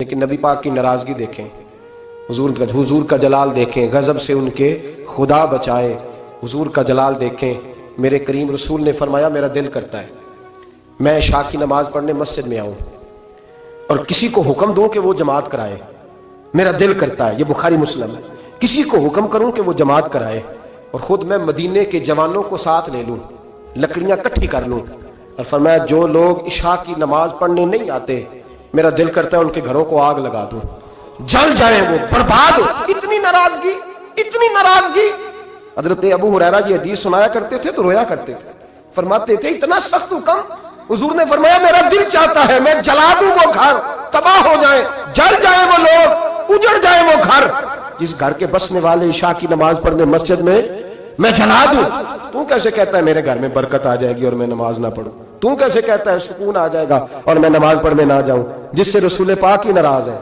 لیکن نبی پاک کی ناراضگی دیکھیں، حضور کا جلال دیکھیں، غضب سے ان کے خدا بچائے۔ حضور کا جلال دیکھیں، میرے کریم رسول نے فرمایا میرا دل کرتا ہے میں عشاء کی نماز پڑھنے مسجد میں آؤں اور کسی کو حکم دوں کہ وہ جماعت کرائے۔ میرا دل کرتا ہے، یہ بخاری مسلم ہے، کسی کو حکم کروں کہ وہ جماعت کرائے اور خود میں مدینے کے جوانوں کو ساتھ لے لوں، لکڑیاں کٹھی کر لوں۔ اور فرمایا جو لوگ عشاء کی نماز پڑھنے نہیں آتے میرا دل کرتا ہے ان کے گھروں کو آگ لگا دوں، جل جائیں، وہ برباد ہو۔ اتنی ناراضگی۔ حضرت ابو ہریرہ یہ حدیث سنایا کرتے تھے تو رویا کرتے تھے، فرماتے تھے اتنا سخت حکم۔ حضور نے فرمایا میرا دل چاہتا ہے میں جلا دوں وہ گھر، تباہ ہو جائیں، جل جائیں وہ لوگ، اجڑ جائیں وہ گھر جس گھر کے بسنے والے عشاء کی نماز پڑھنے مسجد میں جلا دوں۔ تو کیسے کہتا ہے میرے گھر میں برکت آ جائے گی اور میں نماز نہ پڑھوں؟ تو کیسے کہتا ہے سکون آ جائے گا اور میں نماز پڑھنے نہ جاؤں؟ جس سے رسول پاک ہی ناراض ہے،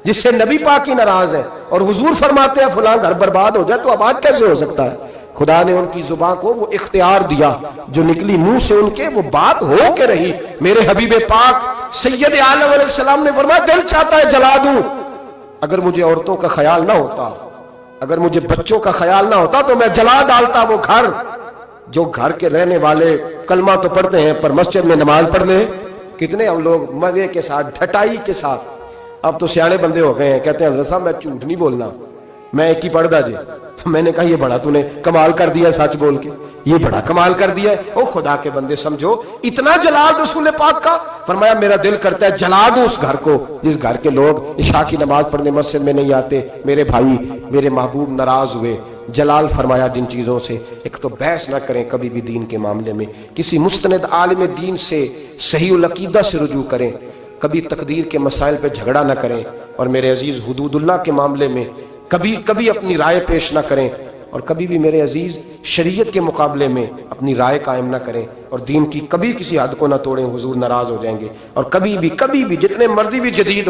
جس سے نبی پاک ہی ناراض ہے، اور حضور فرماتے ہیں فلاں گھر برباد ہو جائے تو آباد کیسے ہو سکتا ہے؟ خدا نے ان کی زبان کو وہ اختیار دیا، جو نکلی منہ سے ان کے وہ بات ہو کے رہی۔ میرے حبیب پاک سید عالم علیہ السلام نے فرمایا دل چاہتا ہے جلا دوں، اگر مجھے عورتوں کا خیال نہ ہوتا، اگر مجھے بچوں کا خیال نہ ہوتا تو میں جلا ڈالتا وہ گھر۔ جو گھر کے رہنے والے کلمہ تو پڑھتے ہیں پر مسجد میں نماز پڑھنے کتنے ہم لوگ مزے کے ساتھ، ڈھٹائی کے ساتھ۔ اب تو سیانے بندے ہو گئے ہیں، کہتے ہیں حضرت صاحب میں جھوٹ نہیں بولنا، میں ایک ہی پڑھدا جی۔ تو میں نے کہا یہ بڑا تو نے کمال کر دیا، سچ بول کے یہ بڑا کمال کر دیا ہے۔ او خدا کے بندے سمجھو اتنا جلال رسول پاک کا، فرمایا میرا دل کرتا ہے جلا دوں اس گھر کو جس گھر کے لوگ عشاء کی نماز پڑھنے مسجد میں نہیں آتے۔ میرے بھائی میرے محبوب ناراض ہوئے، جلال فرمایا جن چیزوں سے۔ ایک تو بحث نہ کریں کبھی بھی دین کے معاملے میں، کسی مستند عالم دین سے صحیح العقیدہ سے رجوع کریں، کبھی تقدیر کے مسائل پہ جھگڑا نہ کریں، اور میرے عزیز حدود اللہ کے معاملے میں کبھی اپنی رائے پیش نہ کریں، اور کبھی بھی میرے عزیز شریعت کے مقابلے میں اپنی رائے قائم نہ کریں، اور دین کی کبھی کسی حد کو نہ توڑیں، حضور ناراض ہو جائیں گے۔ اور کبھی بھی جتنے مرضی بھی جدید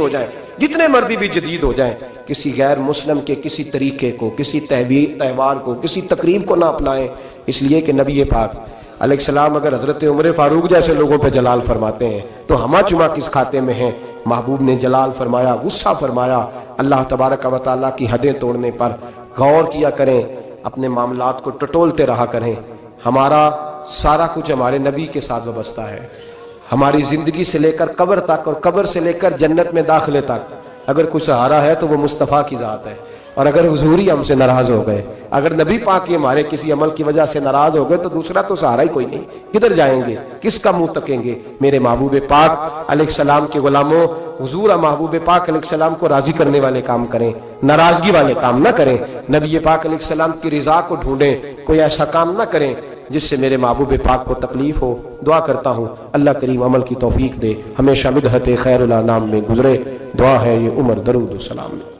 ہو جائیں کسی غیر مسلم کے کسی طریقے کو، کسی تہوار کو، کسی تقریب کو نہ اپنائیں، اس لیے کہ نبی پاک علیہ السلام اگر حضرت عمر فاروق جیسے لوگوں پہ جلال فرماتے ہیں تو ہما چما کس کھاتے میں ہیں؟ محبوب نے جلال فرمایا، غصہ فرمایا۔ اللہ تبارک و تعالیٰ کی حدیں توڑنے پر غور کیا کریں، اپنے معاملات کو ٹٹولتے رہا کریں۔ ہمارا سارا کچھ ہمارے نبی کے ساتھ وابستہ ہے، ہماری زندگی سے لے کر قبر تک اور قبر سے لے کر جنت میں داخلے تک اگر کچھ سہارا ہے تو وہ مصطفیٰ کی ذات ہے۔ اور اگر حضور ہی ہم سے ناراض ہو گئے، اگر نبی پاک ہی ہمارے کسی عمل کی وجہ سے ناراض ہو گئے تو دوسرا تو سہارا ہی کوئی نہیں، کدھر جائیں گے، کس کا منہ تکیں گے؟ میرے محبوب پاک علیہ السلام کے غلاموں، حضور محبوب پاک علیہ السلام کو راضی کرنے والے کام کریں، ناراضگی والے کام نہ کریں۔ نبی پاک علیہ السلام کی رضا کو ڈھونڈیں، کوئی ایسا کام نہ کریں جس سے میرے محبوب پاک کو تکلیف ہو۔ دعا کرتا ہوں اللہ کریم عمل کی توفیق دے، ہمیشہ مدحت خیر الانام میں گزرے۔ دعا ہے یہ عمر درود و سلام میں۔